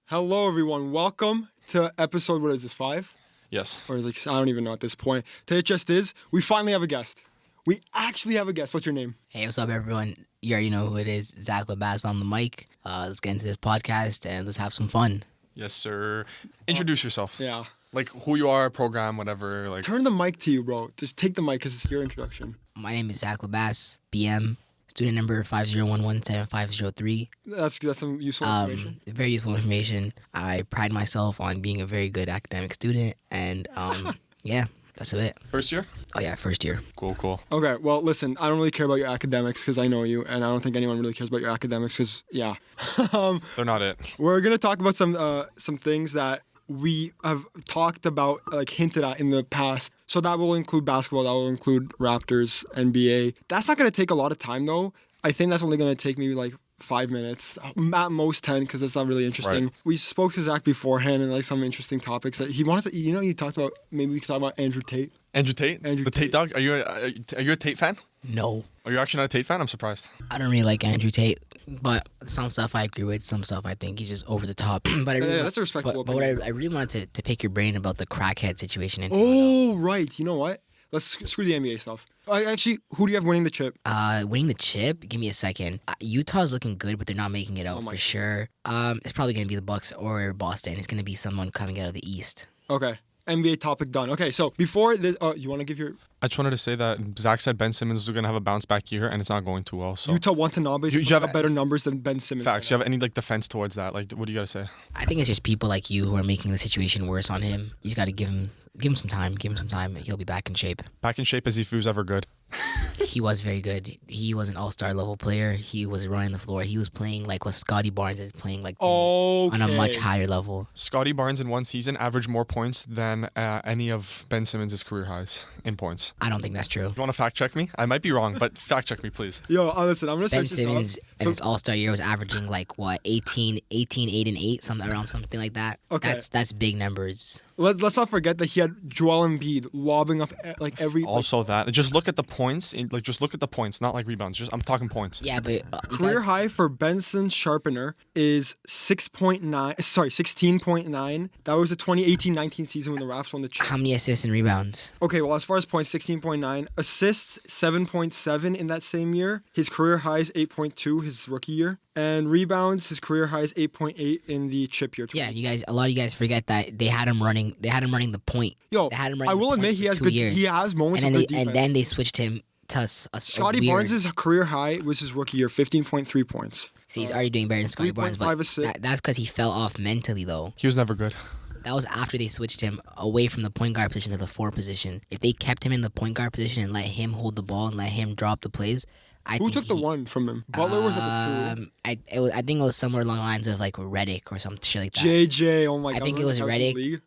Hello, everyone. Welcome to episode, what is this, 5? Yes. Or is it, I don't even know at this point. Tate just is. We finally have a guest. We actually have a guest. What's your name? Hey, what's up, everyone? You already know who it is. Zach Labass on the mic. Let's get into this podcast and let's have some fun. Yes, sir. Introduce yourself. Yeah. Like who you are, program, whatever. Like. Turn the mic to you, bro. Just take the mic because it's your introduction. My name is Zach Labass, BM, student number 50117503. That's some useful information. Very useful information. I pride myself on being a very good academic student, and yeah, that's it. First year? Oh yeah, first year. Cool. Okay, well, listen, I don't really care about your academics because I know you, and I don't think anyone really cares about your academics because, yeah. They're not it. We're going to talk about some things that we have talked about, like hinted at in the past. So that will include basketball, that will include Raptors, NBA. That's not going to take a lot of time, though. I think that's only going to take maybe like 5 minutes, at most 10, because it's not really interesting. Right. We spoke to Zach beforehand and like some interesting topics that he wanted to, he talked about, maybe we could talk about Andrew Tate. Andrew Tate? Andrew the Tate dog? Are you a Tate fan? No, Are you actually not a Tate fan? I'm surprised. I don't really like Andrew Tate, but some stuff I agree with. Some stuff I think he's just over the top. But I really That's a respectable But what opinion. I really wanted to pick your brain about the crackhead situation in Oh, right. You know what? Let's screw the NBA stuff. Actually, who do you have winning the chip? Winning the chip. Give me a second. Utah's looking good, but they're not making it out for sure. It's probably gonna be the Bucks or Boston. It's gonna be someone coming out of the East. Okay. NBA topic done. Okay, so before this, you want to give your I just wanted to say that Zach said Ben Simmons was going to have a bounce back year, and it's not going too well. So Utah Watanabe You have better numbers than Ben Simmons. facts. You have any like defense towards that? Like, what do you got to say? I think it's just people like you who are making the situation worse on him. You just got to give him some time. Give him some time. He'll be back in shape. Back in shape as if he was ever good. He was very good. He was an all-star level player. He was running the floor. He was playing like what Scotty Barnes is playing like on a much higher level. Scotty Barnes in one season averaged more points than any of Ben Simmons' career highs in points. I don't think that's true. You want to fact check me? I might be wrong, but fact check me, please. Yo, listen, I'm gonna Ben search this Simmons up. in his all-star year was averaging like what 18, 8 and 8, something like that. Okay. That's big numbers. Let's not forget that he had Joel Embiid lobbing up like every Also that. Just look at the points. Just look at the points, not like rebounds. I'm talking points. Yeah, but career high for Benson Sharpener is 16.9. That was the 2018-19 season when the Raps won the chip. how many assists and rebounds? Okay, well, as far as points, 16.9. Assists, 7.7 in that same year. His career high is 8.2 his rookie year. And rebounds, his career high is 8.8 in the chip year. Yeah, a lot of you guys forget that they had him running the point. Yo, they had him running I will the point admit he for has 2 good. years. He has moments of good defense. And then they switched him to a Scotty weird, Barnes' career high was his rookie year, 15.3 points. See, he's already doing better than Scotty Barnes, 3.5 but assists. that's because he fell off mentally, though. He was never good. That was after they switched him away from the point guard position to the 4 position. If they kept him in the point guard position and let him hold the ball and let him drop the plays, Who took the 1 from him? Butler was at the 2. I think it was somewhere along the lines of like Reddick or some shit like that. JJ, oh my god. I think it was remember the Reddick. league?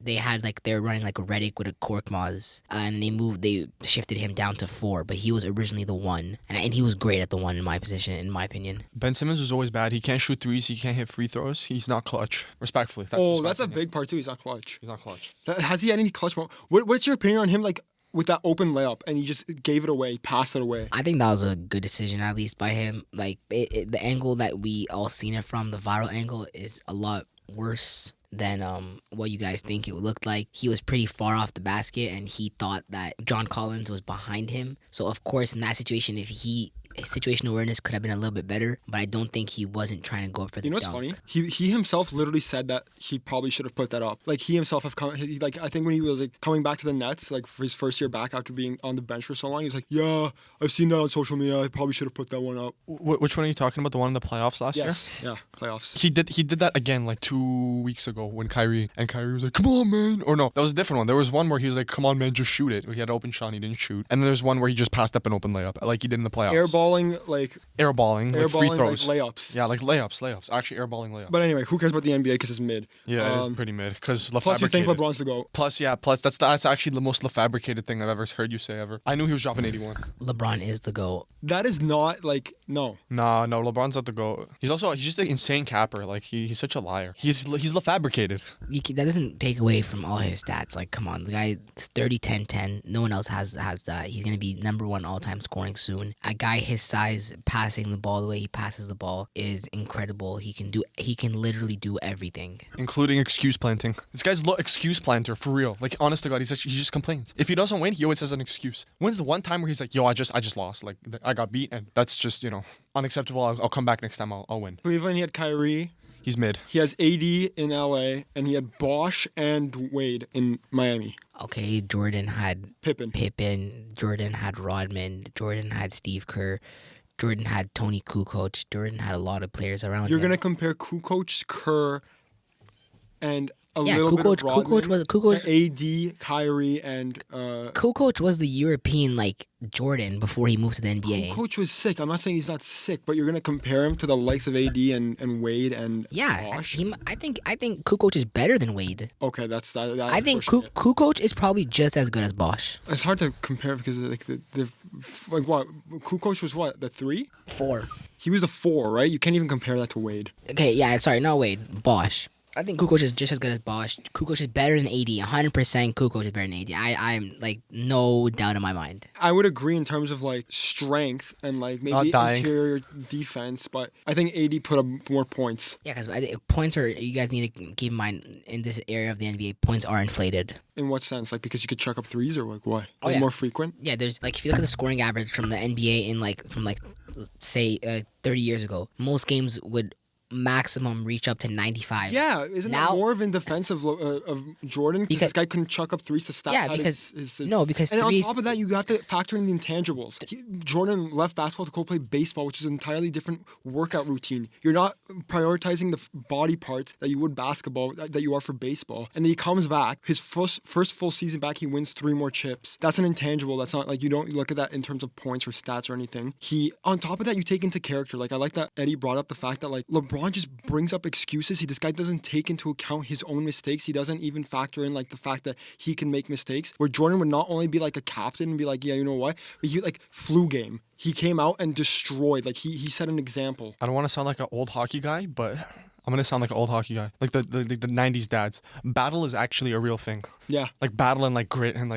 They were running like a Reddick with a Korkmaz, and they shifted him down to 4, but he was originally the 1, and he was great at the 1 in my opinion. Ben Simmons was always bad. He can't shoot threes. He can't hit free throws. He's not clutch. Respectfully. That's a big part too. He's not clutch. He's not clutch. Has he had any clutch moment? What's your opinion on him? Like with that open layup, and he just gave it away, passed it away. I think that was a good decision, at least by him. Like the angle that we all seen it from, the viral angle, is a lot worse than what you guys think it looked like. He was pretty far off the basket, and he thought that John Collins was behind him. So of course, in that situation, his situational awareness could have been a little bit better, but I don't think he wasn't trying to go up for the You know what's dunk. funny? He himself literally said that he probably should have put that up. Like he himself have come. I think when he was like coming back to the Nets, like for his first year back after being on the bench for so long, he's like, yeah, I've seen that on social media. I probably should have put that one up. Which one are you talking about? The one in the playoffs last year? Yes, yeah, playoffs. He did that again like 2 weeks ago when Kyrie was like, come on, man. Or no, that was a different one. There was one where he was like, come on, man, just shoot it. He had an open shot and he didn't shoot. And then there's one where he just passed up an open layup like he did in the playoffs. Airballing, like like free throws. like layups. Yeah, like layups. Actually, airballing layups. But anyway, who cares about the NBA because it's mid. Yeah, it is pretty mid. Because Plus, you think LeBron's the GOAT. Plus that's actually the most LeFabricated thing I've ever heard you say ever. I knew he was dropping 81. LeBron is the GOAT. That is not like no. No, LeBron's not the GOAT. He's just an insane capper. Like he's such a liar. He's LeFabricated. That doesn't take away from all his stats. Like, come on, the guy 30, 10, 10. No one else has that. He's gonna be #1 all-time scoring soon. A guy his his size, passing the ball the way he passes the ball is incredible. He can literally do everything. Including excuse planting. This guy's excuse planter for real. Like, honest to God, he just complains. If he doesn't win, he always has an excuse. When's the one time where he's like, yo, I just lost. Like, I got beat, and that's just, unacceptable. I'll come back next time. I'll win. Cleveland, he had Kyrie. He's mid. He has AD in LA, and he had Bosch and Wade in Miami. Okay, Jordan had Pippen. Jordan had Rodman. Jordan had Steve Kerr. Jordan had Tony Kukoc. Jordan had a lot of players around You're him. going to compare Kukoc, Kerr, and a Yeah, little bit of Kukoc AD, Kyrie, and Kukoc was the European Jordan before he moved to the NBA. Kukoc was sick. I'm not saying he's not sick, but you're gonna compare him to the likes of AD and Wade and Yeah, Bosh? I think Kukoc is better than Wade. Okay, that's that. I think Kukoc is probably just as good as Bosch. It's hard to compare because what Kukoc was the 3? 4. He was the 4, right? You can't even compare that to Wade. Okay, yeah, sorry, not Wade. Bosch. I think Kukoc is just as good as Bosch. Kukoc is better than AD. 100% Kukoc is better than AD. I'm no doubt in my mind. I would agree in terms of strength and maybe interior defense, but I think AD put up more points. Yeah, because points are, you guys need to keep in mind in this area of the NBA, points are inflated. In what sense? Because you could chuck up threes or what? Oh, yeah. More frequent? Yeah, there's if you look at the scoring average from the NBA from say 30 years ago, most games would maximum reach up to 95. Yeah, isn't that more of in defense of Jordan? Because this guy couldn't chuck up threes to stat. Yeah, because because and threes, on top of that, you have to factor in the intangibles. Jordan left basketball to go play baseball, which is an entirely different workout routine. You're not prioritizing the body parts that you would basketball that you are for baseball. And then he comes back, his first full season back, he wins 3 more chips. That's an intangible. That's not you don't look at that in terms of points or stats or anything. On top of that, you take into character. I like that Eddie brought up the fact that LeBron just brings up excuses. This guy doesn't take into account his own mistakes. He doesn't even factor in the fact that he can make mistakes. Where Jordan would not only be a captain and be yeah, you know what, but he flu game. He came out and destroyed. He set an example. I don't want to sound like an old hockey guy, but I'm gonna sound like an old hockey guy, like the 90s dads. Battle is actually a real thing. Yeah. Battle and grit and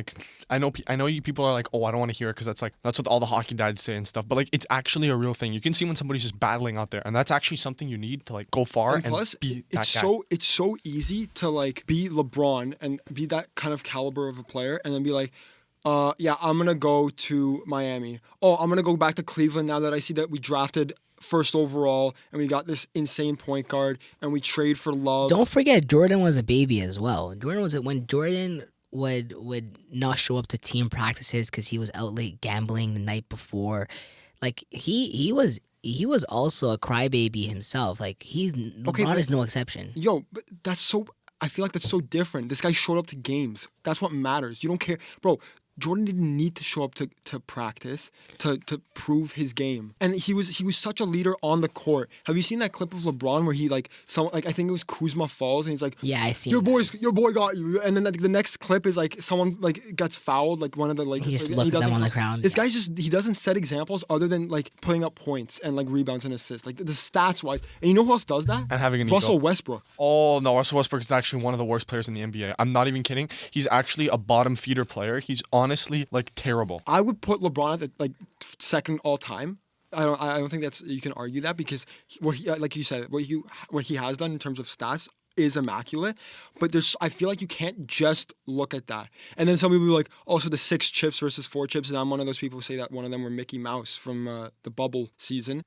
I know you people are oh, I don't want to hear it because that's what all the hockey dads say and stuff. But it's actually a real thing. You can see when somebody's just battling out there, and that's actually something you need to go far and plus, be that guy. It's so easy to be LeBron and be that kind of caliber of a player, and then be yeah, I'm gonna go to Miami. Oh, I'm gonna go back to Cleveland now that I see that we drafted first overall and we got this insane point guard and we trade for Love. Don't forget Jordan was a baby as well. When Jordan would not show up to team practices because he was out late gambling the night before. He was also a crybaby himself. LeBron is no exception. Yo, but I feel that's so different. This guy showed up to games. That's what matters. You don't care, bro. Jordan didn't need to show up to practice to prove his game, and he was such a leader on the court. Have you seen that clip of LeBron where he I think it was Kuzma falls and he's yeah, I seen your boy got you, and then the next clip is someone gets fouled, one of the he just looked at them on the ground. This guy's he doesn't set examples other than putting up points and rebounds and assists, the stats wise. And you know who else does that? And having an Russell ego. Westbrook. Oh no, Russell Westbrook is actually one of the worst players in the NBA. I'm not even kidding. He's actually a bottom feeder player. He's honestly terrible. I would put LeBron at the second all time. I don't think that's, you can argue that, because what he, like you said, what he has done in terms of stats is immaculate. But I feel you can't just look at that. And then some people will be also the 6 chips versus 4 chips, and I'm one of those people who say that one of them were Mickey Mouse from the bubble season.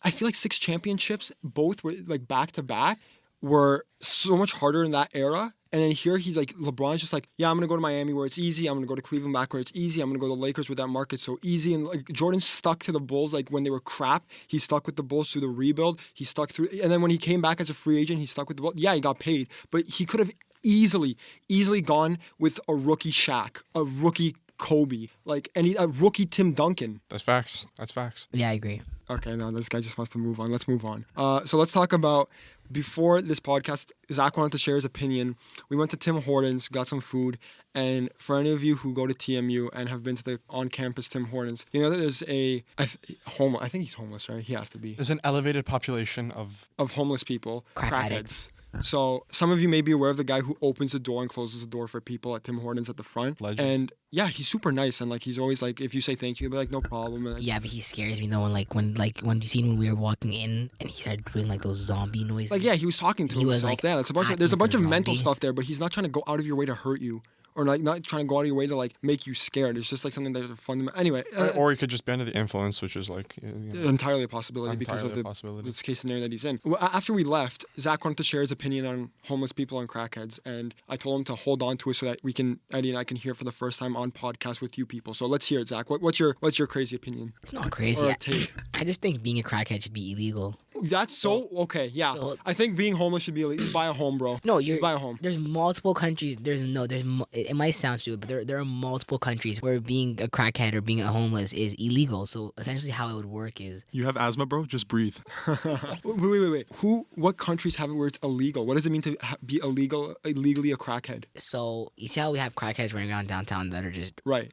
I feel 6 championships, both were back to back, were so much harder in that era. And then here he's LeBron's just yeah, I'm going to go to Miami where it's easy. I'm going to go to Cleveland back where it's easy. I'm going to go to the Lakers where that market's so easy. And Jordan stuck to the Bulls when they were crap. He stuck with the Bulls through the rebuild. He stuck through, and then when he came back as a free agent, he stuck with the Bulls. Yeah, he got paid, but he could have easily gone with a rookie Shaq, a rookie Kobe, a rookie Tim Duncan. That's facts. Yeah, I agree. Okay, no, this guy just wants to move on. Let's move on. So let's talk about, before this podcast, Zach wanted to share his opinion. We went to Tim Hortons, got some food, and for any of you who go to TMU and have been to the on-campus Tim Hortons, you know that there's I think he's homeless, right? He has to be. There's an elevated population of homeless people, crackheads. So some of you may be aware of the guy who opens the door and closes the door for people at Tim Hortons at the front. Legend. And yeah, he's super nice, and like he's always like, if you say thank you, he'll be like, no problem. And, Yeah, but he scares me though. When you seen when we were walking in and he started doing like those zombie noises. like yeah, he was talking to He was, himself. like, Yeah, there's a bunch acting of like a mental zombie. stuff there, but he's not trying to go out of your way to hurt you. Or like not trying to go out of your way to like make you scared. It's just like something that's fundamental. Anyway, Or he could just be under the influence, which is like entirely a possibility because of entirely a the possibility. this case scenario that he's in. Well, after we left, Zach wanted to share his opinion on homeless people and crackheads, and I told him to hold on to it so that Eddie and I can hear for the first time on podcast with you people. So let's hear it, Zach. What's your crazy opinion? It's not crazy. Or a take? I just think being a crackhead should be illegal. That's so okay. Yeah, so- I think being homeless should be illegal. Just buy a home, bro. No, just buy a home. There's multiple countries. It might sound stupid, but there are multiple countries where being a crackhead or being a homeless is illegal. So essentially, how it would work is You have asthma, bro? Just breathe. Wait. What countries have it where it's illegal? What does it mean to be illegally a crackhead? so you see how we have crackheads running around downtown that are just Right.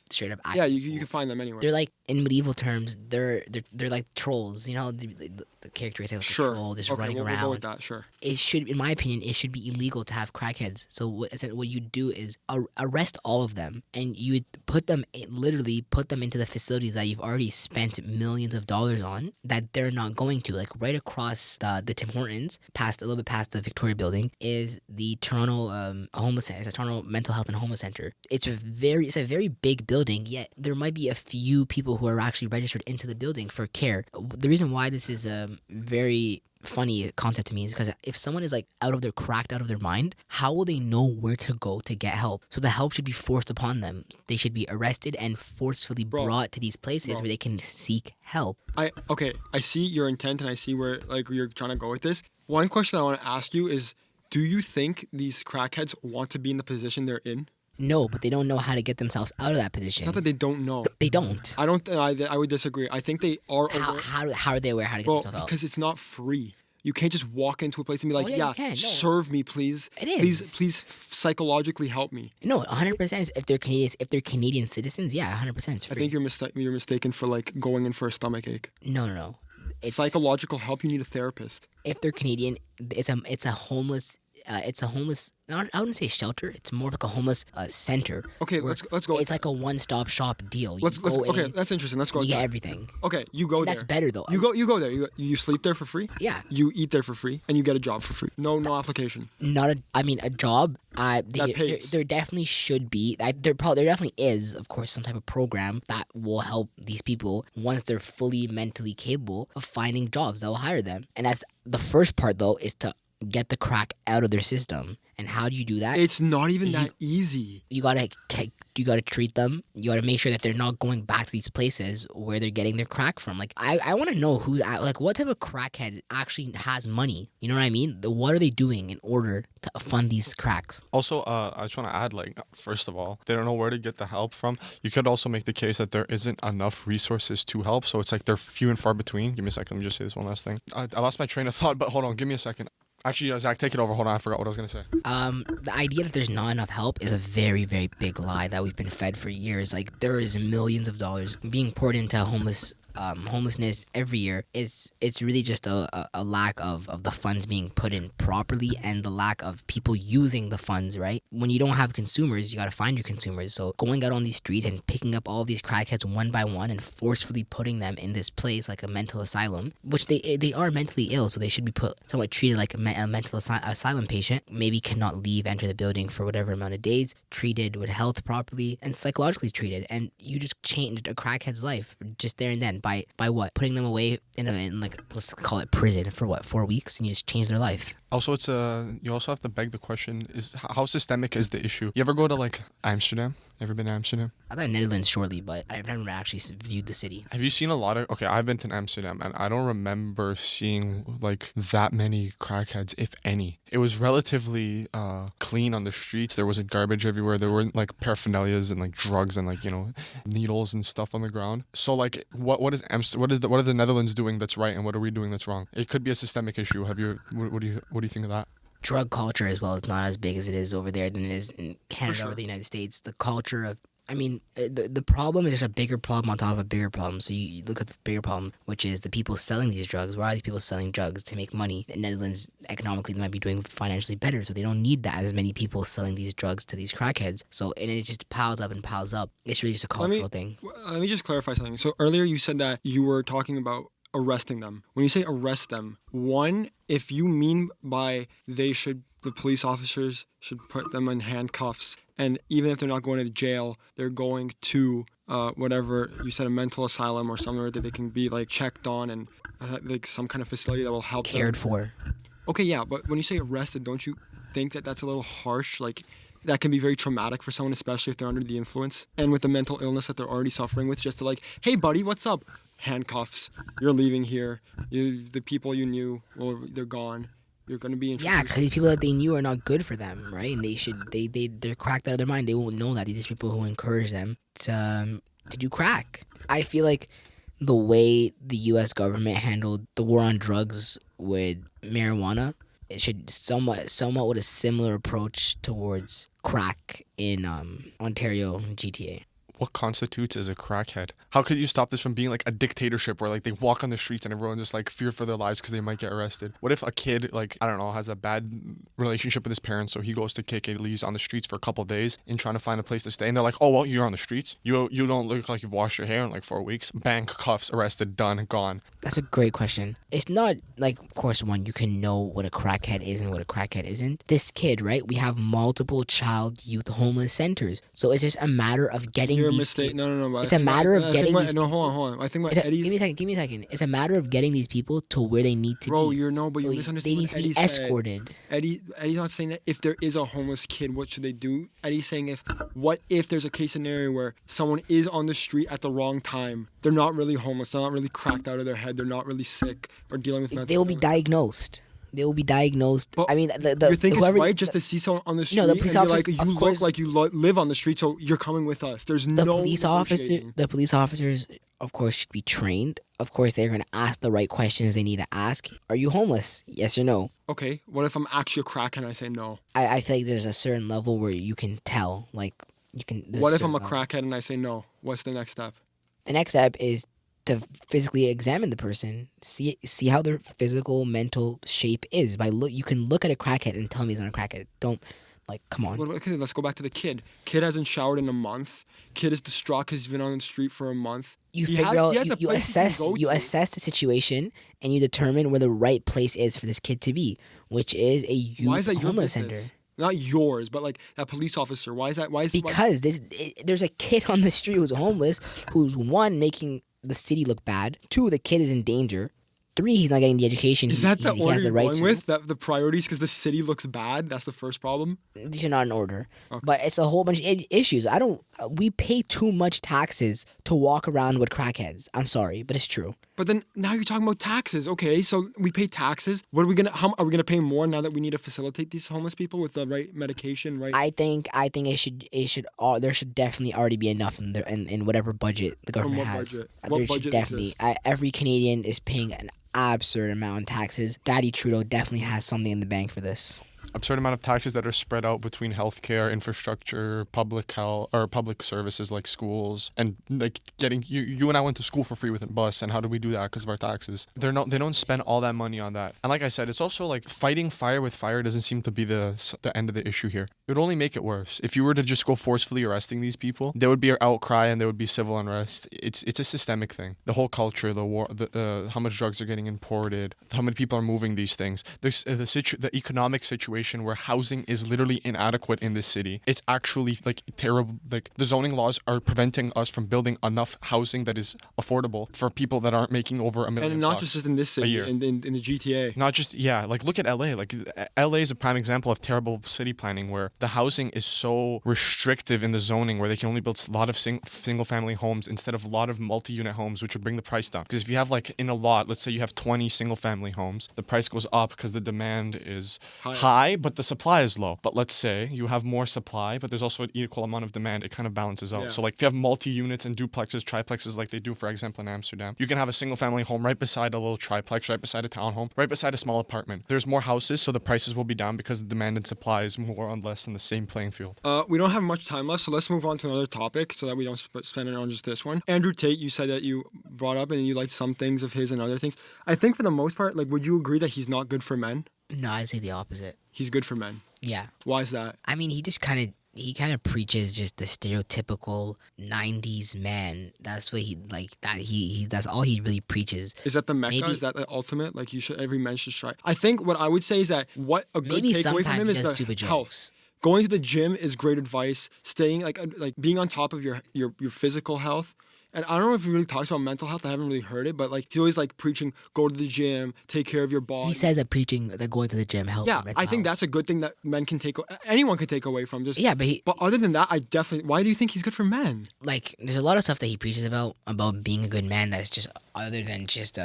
straight up. Yeah, you can find them anywhere. They're like in medieval terms, they're like trolls. You know the characteristic of Sure. a troll just Okay, running we'll around. go with that. Sure. It should, in my opinion, it should be illegal to have crackheads. So what you do is arrest all of them, and you would literally put them into the facilities that you've already spent millions of dollars on that they're not going to. Like right across the Tim Hortons, a little bit past the Victoria Building, is the Toronto homeless center. It's a Toronto Mental Health and Homeless Center. It's a very big building. Yet there might be a few people who are actually registered into the building for care. The reason why this is a very funny concept to me is because if someone is like cracked out of their mind, how will they know where to go to get help? So the help should be forced upon them. They should be arrested and forcefully brought to these places where they can seek help. I see your intent and I see where like you're trying to go with this. One question I want to ask you is, do you think these crackheads want to be in the position they're in? No, but they don't know how to get themselves out of that position. It's not that they don't know. They don't. I don't. I would disagree. I think they are How, aware. how are they aware how to get Well, themselves out? because it's not free. You can't just walk into a place and be like, yeah, you can, no. serve me, please. It is. Please psychologically help me. No, 100%. If they're Canadian citizens, yeah, 100%. It's free. I think you're mistaken for like going in for a stomach ache. No. It's Psychological help. You need a therapist. if they're Canadian, it's a homeless. I wouldn't say shelter. It's more like a homeless center. Okay, where let's go with It's like a one-stop shop deal. You Let's go okay. in, That's interesting. Let's go. you with get that. everything. Okay, you go there. That's better though. You go there. You sleep there for free. Yeah. You eat there for free, and you get a job for free. No application. A job. pays. There definitely should be. There definitely is, of course, some type of program that will help these people once they're fully mentally capable of finding jobs that will hire them. And that's the first part, though, is to get the crack out of their system. And how do you do that? It's not even that easy. You gotta treat them. You gotta make sure that they're not going back to these places where they're getting their crack from. Like I want to know what type of crackhead actually has money. You know what I mean? What are they doing in order to fund these cracks? Also, I just want to add, like, first of all, they don't know where to get the help from. You could also make the case that there isn't enough resources to help, so it's like they're few and far between. Give me a second. Let me just say this one last thing. I lost my train of thought, but hold on. Give me a second. Actually, Zach, take it over. Hold on. I forgot what I was going to say. The idea that there's not enough help is a very, very big lie that we've been fed for years. Like, there is millions of dollars being poured into homelessness every year. It's really just a lack of the funds being put in properly and the lack of people using the funds, right? When you don't have consumers, you got to find your consumers. So going out on these streets and picking up all these crackheads one by one and forcefully putting them in this place like a mental asylum, which they are mentally ill, so they should be somewhat treated like a mental asylum patient, maybe cannot enter the building for whatever amount of days, treated with health properly and psychologically treated, and you just changed a crackhead's life just there and then by what? Putting them away in like, let's call it prison for 4 weeks, and you just change their life. Also, you also have to beg the question, is how systemic is the issue? You ever go to, like, Amsterdam? Ever been to Amsterdam? I thought Netherlands shortly, but I've never actually viewed the city. Have you seen a lot of... Okay, I've been to Amsterdam, and I don't remember seeing, like, that many crackheads, if any. It was relatively clean on the streets. There wasn't garbage everywhere. There weren't, like, paraphernalias and, like, drugs and, like, needles and stuff on the ground. So, like, what are the Netherlands doing that's right, and what are we doing that's wrong? It could be a systemic issue. What do you think of that? Drug culture as well is not as big as it is over there than it is in Canada sure. or the United States. The culture I mean, the problem is there's a bigger problem on top of a bigger problem. So you look at the bigger problem, which is the people selling these drugs. Why are these people selling drugs? To make money. The Netherlands, economically, they might be doing financially better, so they don't need that as many people selling these drugs to these crackheads. So, and it just piles up and piles up. It's really just a cultural thing. Let me just clarify something. So earlier you said that you were talking about arresting them. When you say arrest them, one, if you mean by the police officers should put them in handcuffs, and even if they're not going to jail, they're going to whatever you said, a mental asylum or somewhere that they can be like checked on and like some kind of facility that will help Cared them. for. Okay, yeah, but when you say arrested, don't you think that that's a little harsh? Like, that can be very traumatic for someone, especially if they're under the influence and with the mental illness that they're already suffering with. Just to like, hey, buddy, what's up? Handcuffs. You're leaving here. The people you knew, well, they're gone. You're gonna be in. Yeah, because these people that they knew are not good for them, right? And they're cracked out of their mind. They won't know that. These people who encourage them to do crack. I feel like the way the U.S. government handled the war on drugs with marijuana, it should somewhat with a similar approach towards crack in Ontario and GTA. What constitutes as a crackhead? How could you stop this from being like a dictatorship where like they walk on the streets and everyone just like fear for their lives because they might get arrested? What if a kid, like, I don't know, has a bad relationship with his parents, so he goes to kick it, leaves on the streets for a couple of days and trying to find a place to stay, and they're like, oh, well, you're on the streets. You don't look like you've washed your hair in like 4 weeks. Bang, cuffs, arrested, done, gone. That's a great question. It's not like, of course, one, you can know what a crackhead is and what a crackhead isn't. This kid, right? We have multiple child youth homeless centers. So it's just a matter of getting You're a these mistake. No. It's a matter of getting these. No, hold on. I think what Eddie's. Give me a second. It's a matter of getting these people to where they need to Bro, be. you're So misunderstanding they need what to be Eddie said. escorted. Eddie's not saying that if there is a homeless kid, what should they do? Eddie's saying what if there's a case scenario where someone is on the street at the wrong time? They're not really homeless. They're not really cracked out of their head. They're not really sick or dealing with mental They will be illness. diagnosed. They will be diagnosed. But I mean, you think whoever, it's right just to see someone on the street the police and be officers, like, of you course, look like you live on the street, so you're coming with us. There's the no police negotiating. the police officers, of course, should be trained. Of course, they're going to ask the right questions they need to ask. Are you homeless? Yes or no? Okay, what if I'm actually a crackhead and I say no? I feel like there's a certain level where you can tell. Like, you can. What if I'm a crackhead and I say no? What's the next step? The next step is to physically examine the person, see how their physical, mental shape is. You can look at a crackhead and tell me he's not a crackhead. Don't, like, come on. Okay, let's go back to the kid. Kid hasn't showered in a month. Kid is distraught because he's been on the street for a month. You He figure out, has a you place he can assess, go you to. assess the situation, and you determine where the right place is for this kid to be, which is a youth Why is that your homeless business? center. Not yours, but like that police officer. Why is that? Because there's a kid on the street who's homeless, who's one, making the city look bad. Two, the kid is in danger. Three, he's not getting the education Is that the he order has the you're right going to. with? That the priorities because the city looks bad. That's the first problem. These are not in order, Okay. but it's a whole bunch of issues. We pay too much taxes to walk around with crackheads. I'm sorry, but it's true. But then now you're talking about taxes. Okay, so we pay taxes. What are we gonna? How are we gonna pay more now that we need to facilitate these homeless people with the right medication? Right. I think there should definitely already be enough in whatever budget the government what has. budget? There What should budget definitely exists? every Canadian is paying an absurd amount in taxes. Daddy Trudeau definitely has something in the bank for this. Absurd amount of taxes that are spread out between healthcare, infrastructure, public health, or public services like schools, and like getting you and I went to school for free with a bus, and how do we do that? Because of our taxes. They don't spend all that money on that. And like I said, it's also like fighting fire with fire doesn't seem to be the end of the issue here. It would only make it worse. If you were to just go forcefully arresting these people, there would be an outcry and there would be civil unrest. It's a systemic thing. The whole culture, the war, how much drugs are getting imported, how many people are moving these things. The economic situation where housing is literally inadequate in this city. It's actually like terrible. Like the zoning laws are preventing us from building enough housing that is affordable for people that aren't making over $1 million. And not just in this city, year. in the GTA. Not just, yeah, like look at LA. Like LA is a prime example of terrible city planning where the housing is so restrictive in the zoning where they can only build a lot of single family homes instead of a lot of multi-unit homes, which would bring the price down. Because if you have like in a lot, let's say you have have 20 single family homes. The price goes up because the demand is Higher. high, but the supply is low. But let's say you have more supply, but there's also an equal amount of demand. It kind of balances out. Yeah. So like if you have multi-units and duplexes, triplexes like they do, for example, in Amsterdam, you can have a single family home right beside a little triplex, right beside a townhome, right beside a small apartment. There's more houses, so the prices will be down because the demand and supply is more or less in the same playing field. We don't have much time left, so let's move on to another topic so that we don't spend it on just this one. Andrew Tate, you said that you brought up and you liked some things of his and other things. I think for the most part, like, would you agree that he's not good for men? No, I'd say the opposite. He's good for men. Yeah. Why is that? I mean, he kind of preaches just the stereotypical 90s man. That's what he like that he that's all he really preaches. Is that the mecca? Maybe- Is that the ultimate? Like, every man should strive. I think what I would say is that what a good Maybe takeaway from sometimes him he is does the stupid health. jokes. Going to the gym is great advice. Staying like being on top of your physical health. And I don't know if he really talks about mental health. I haven't really heard it, but like he's always like preaching, go to the gym, take care of your body. He says that preaching that going to the gym helps. Yeah, your mental I think health. that's a good thing that men can anyone can take away from. Just Yeah, but but other than that, I definitely. Why do you think he's good for men? like there's a lot of stuff that he preaches about being a good man that's just other than just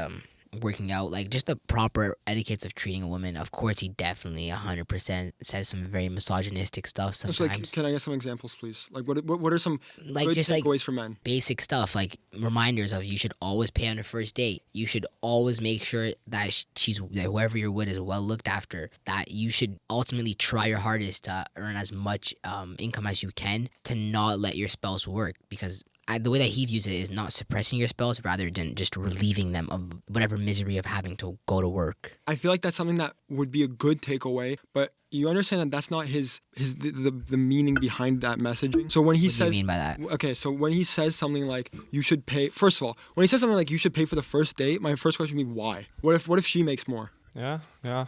working out, like just the proper etiquettes of treating a woman. Of course, he definitely 100% says some very misogynistic stuff Just sometimes. like, can I get some examples, please? Like, what are some Like, good just, like, takeaways for men? Basic stuff like reminders of you should always pay on the first date. You should always make sure that that whoever you're with is well looked after. That you should ultimately try your hardest to earn as much income as you can to not let your spouse work, because the way that he views it is not suppressing your spouse rather than just relieving them of whatever misery of having to go to work. I feel like that's something that would be a good takeaway, but you understand that that's not the meaning behind that messaging. So when he What do says, you mean by that? okay, so when he says something like you should pay, first of all, when he says something like you should pay for the first date, my first question would be why? What if she makes more? Yeah.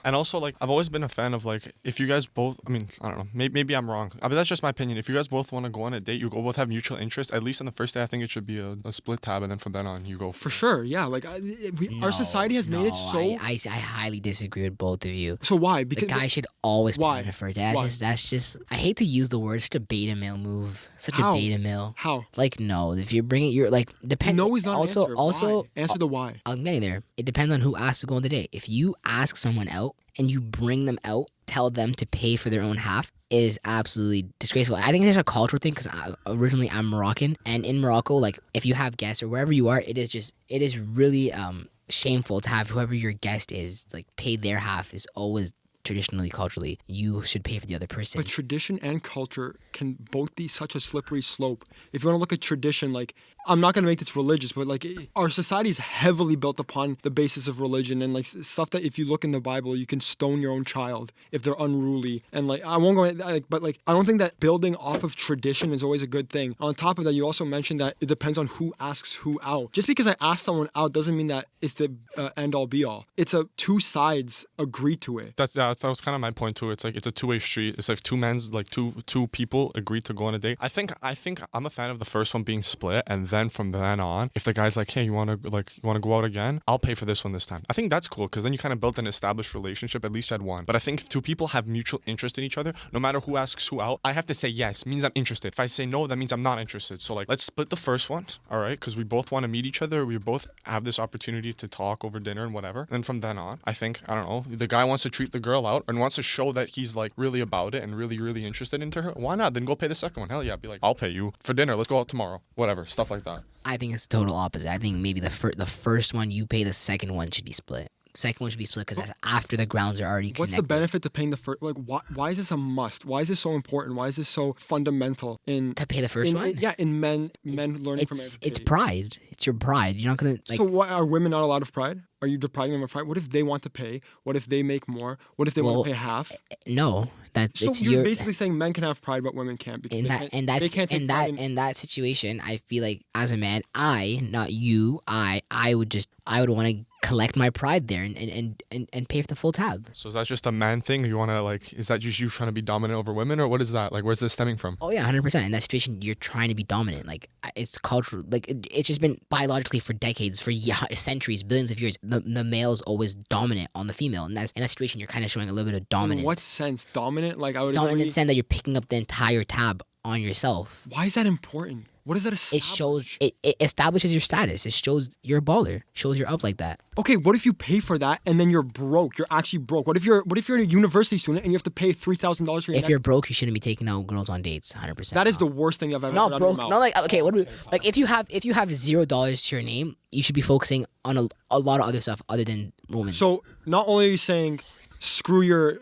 And also, like, I've always been a fan of, like, if you guys both, I mean, I don't know, maybe I'm wrong. I mean, that's just my opinion. If you guys both want to go on a date, you both have mutual interest, at least on the first day, I think it should be a split tab, and then from then on, you go For sure, yeah. Like our society has made it so. I highly disagree with both of you. So why? The Because guy should always pay why? on the first. Why? That's just. I hate to use the word. Such a beta male move. Such How? a beta male. how? Like no, if you're bringing your like depend. No is not also an answer. also Why? Answer the why. I'm getting there. It depends on who asks to go on the date. If you ask someone out and you bring them out, tell them to pay for their own half is absolutely disgraceful. I think it's a cultural thing because originally I'm Moroccan, and in Morocco, like if you have guests or wherever you are, it is really shameful to have whoever your guest is like pay their half. Is always traditionally, culturally, you should pay for the other person. But tradition and culture can both be such a slippery slope. If you want to look at tradition, like, I'm not going to make this religious, but like our society is heavily built upon the basis of religion and like stuff that if you look in the Bible, you can stone your own child if they're unruly. And like, I won't go, but like, I don't think that building off of tradition is always a good thing. On top of that, you also mentioned that it depends on who asks who out. Just because I ask someone out doesn't mean that it's the end all be all. It's a two sides agree to it. That was kind of my point too. It's like it's a two-way street. It's like two people agree to go on a date. I think I'm a fan of the first one being split, and then from then on, if the guy's like, hey, you want to go out again? I'll pay for this one this time. I think that's cool because then you kind of built an established relationship. At least you had one. But I think if two people have mutual interest in each other, no matter who asks who out, I have to say yes. Means I'm interested. If I say no, that means I'm not interested. So like, let's split the first one, all right? Because we both want to meet each other. We both have this opportunity to talk over dinner and whatever. And from then on, I think, I don't know, the guy wants to treat the girl out and wants to show that he's like really about it and really, really interested into her. Why not? Then go pay the second one. Hell yeah. Be like, I'll pay you for dinner. Let's go out tomorrow. Whatever. Stuff like that. I think it's the total opposite. I think maybe the first one you pay, the second one should be split. Second one should be split because that's after the grounds are already connected. What's the benefit to paying the first? Like, why is this a must? Why is this so important? Why is this so fundamental in To pay the first one? in men learning from It's everything. pride. It's your pride. You're not gonna like. So what, are women not allowed of pride? Are you depriving them of pride? What if they want to pay? What if they make more? What if they want to pay half? No, that's So it's you're your. basically saying men can have pride, but women can't because they can't take pride in. In that situation, I feel like as a man, not you, I would want to collect my pride there and pay for the full tab. So is that just a man thing? Or you want to like, is that just you trying to be dominant over women, or what is that? Like, where's this stemming from? Oh yeah, 100%. In that situation, you're trying to be dominant. Like it's cultural. Like it's just been biologically for decades, for centuries, billions of years. The male is always dominant on the female, and that's in that situation you're kind of showing a little bit of dominance. In what sense? Dominant? Like I would Dominant in agree. the sense that you're picking up the entire tab on yourself. Why is that important? What does that It establish? shows it establishes your status. It shows you're a baller. Shows you're up like that. Okay, what if you pay for that and then you're broke? You're actually broke. What if you're a university student and you have to pay $3,000 for your If you're broke, you shouldn't be taking out girls on dates. 100%. That is the worst thing I've ever heard not out broke. of your Not mouth. like okay. What do we, like if you have $0 to your name, you should be focusing on a lot of other stuff other than women. So not only are you saying screw your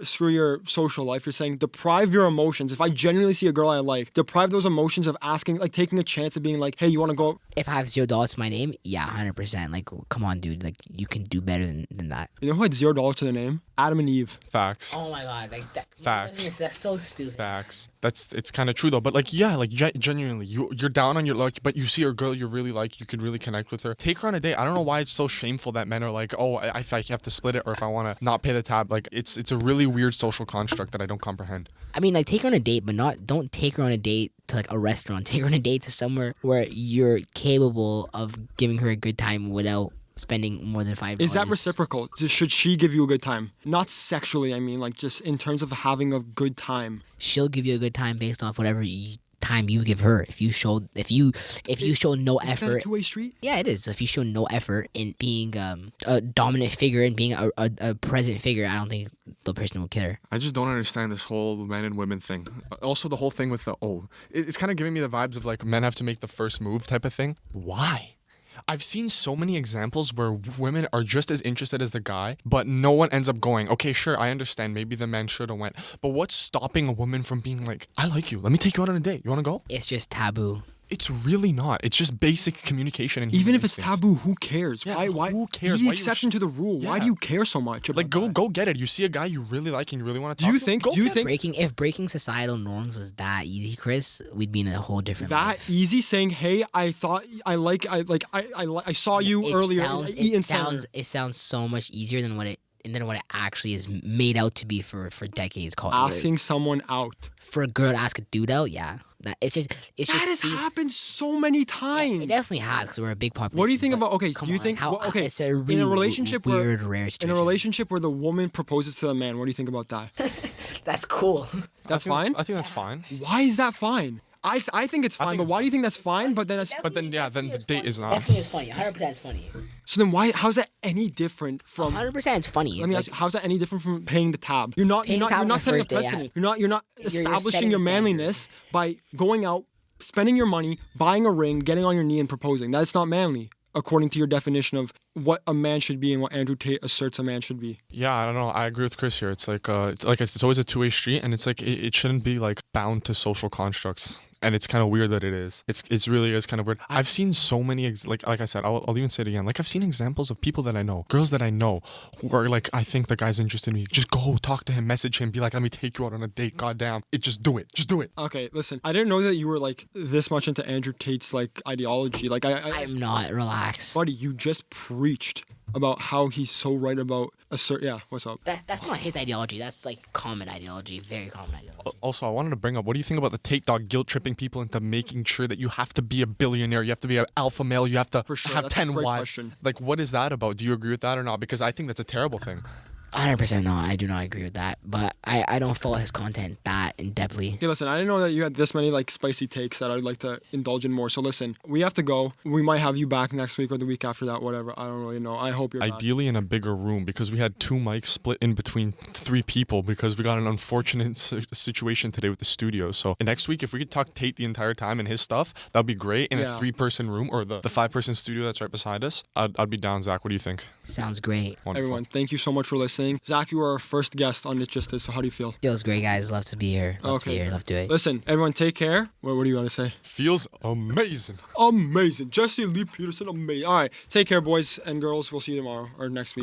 social life, you're saying deprive your emotions. If I genuinely see a girl I like, deprive those emotions of asking, like taking a chance of being like, hey, you want to go? If I have $0 to my name, yeah, 100%. Like, come on, dude. Like, you can do better than that. You know who had $0 to their name? Adam and Eve. Facts. Oh my god, like that. Facts. That's so stupid. Facts. It's kind of true though. But like, yeah, like genuinely, you're down on your luck, but you see a girl you really like, you could really connect with her. Take her on a date. I don't know why it's so shameful that men are like, oh, if I have to split it or if I want to not pay the tab. Like, it's a really weird social construct that I don't comprehend. I mean, like, take her on a date, but don't take her on a date to like a restaurant. Take her on a date to somewhere where you're capable of giving her a good time without spending more than $5. Is that reciprocal? Should she give you a good time? Not sexually, I mean, like just in terms of having a good time. She'll give you a good time based off whatever time you give her. If you show no Is that a effort. two-way street? Yeah, it is. If you show no effort in being a dominant figure and being a present figure, I don't think the person will care. I just don't understand this whole men and women thing. Also, the whole thing with it's kind of giving me the vibes of like men have to make the first move type of thing. Why? I've seen so many examples where women are just as interested as the guy, but no one ends up going. Okay, sure, I understand. Maybe the man should have went. But what's stopping a woman from being like, I like you. Let me take you out on a date. You want to go? It's just taboo. It's really not. It's just basic communication. And Even human if it's instincts. taboo, who cares? Yeah, Why? who cares? Be the Why you exception to the rule. Why Yeah. do you care so much about Like, that? go get it. You see a guy you really like and you really want to Do talk you to think? him, go Do you get it. think If breaking societal norms was that easy, Chris, we'd be in a whole different that life. easy? Saying, "Hey, I thought I saw you earlier eating center." It sounds so much easier than what it actually is made out to be for decades. Called Asking someone out. for a girl to ask a dude out, yeah, it's That just has happened so many times. It definitely has because we're a big population. What do you think but about? Okay, come do you on, think? how, Okay, it's a really in a relationship weird, where rare in situation. a relationship where the woman proposes to the man, what do you think about that? That's cool. That's I think fine. I think that's fine. Why is that fine? I think it's fine, think but it's why do you think that's fine? But then But then, yeah, then the date is not. Definitely is funny. 100% it's funny. so then why? How's that any different from? 100% it's funny. Let me ask you, how's that any different from paying the tab? You're not Paying the tab on the setting a first day, yeah. precedent. You're not establishing setting your the standard. manliness by going out, spending your money, buying a ring, getting on your knee and proposing. That's not manly, according to your definition of what a man should be and what Andrew Tate asserts a man should be. Yeah, I don't know. I agree with Chris here. It's like it's always a two-way street, and it's like it shouldn't be like bound to social constructs. And it's kind of weird that it is. It's really is kind of weird. I've seen so many like I said, I'll even say it again. Like I've seen examples of people that I know, girls that I know, who are like, I think the guy's interested in me. Just go talk to him, message him, be like, let me take you out on a date. Goddamn, just do it. Okay, listen. I didn't know that you were like this much into Andrew Tate's like ideology. Like I'm not. Relax. buddy, you just preached about how he's so right about yeah, what's up? That's not his ideology. That's like common ideology. Very common ideology. Also, I wanted to bring up, what do you think about the Tate dog guilt tripping people into making sure that you have to be a billionaire, you have to be an alpha male, you have to For sure, have that's a 10 great wives? question. Like, what is that about? Do you agree with that or not? Because I think that's a terrible thing. 100% no. I do not agree with that. But I don't follow his content that in depthly. Okay, listen, I didn't know that you had this many like spicy takes that I'd like to indulge in more. So listen, we have to go. We might have you back next week or the week after that, whatever. I don't really know. I hope you're back. Ideally in a bigger room, because we had 2 mics split in between 3 people because we got an unfortunate situation today with the studio. So next week, if we could talk Tate the entire time and his stuff, that'd be great in a Yeah. 3-person room or the 5-person studio that's right beside us. I'd be down, Zach. What do you think? Sounds great. Wonderful. Everyone, thank you so much for listening. Zach, you are our first guest on It Just Is, so how do you feel? Feels great, guys. Love to be here. Love to be here. Love to do it. Listen, everyone, take care. What do you want to say? Feels amazing. Amazing. Jesse Lee Peterson, amazing. All right, take care, boys and girls. We'll see you tomorrow or next week.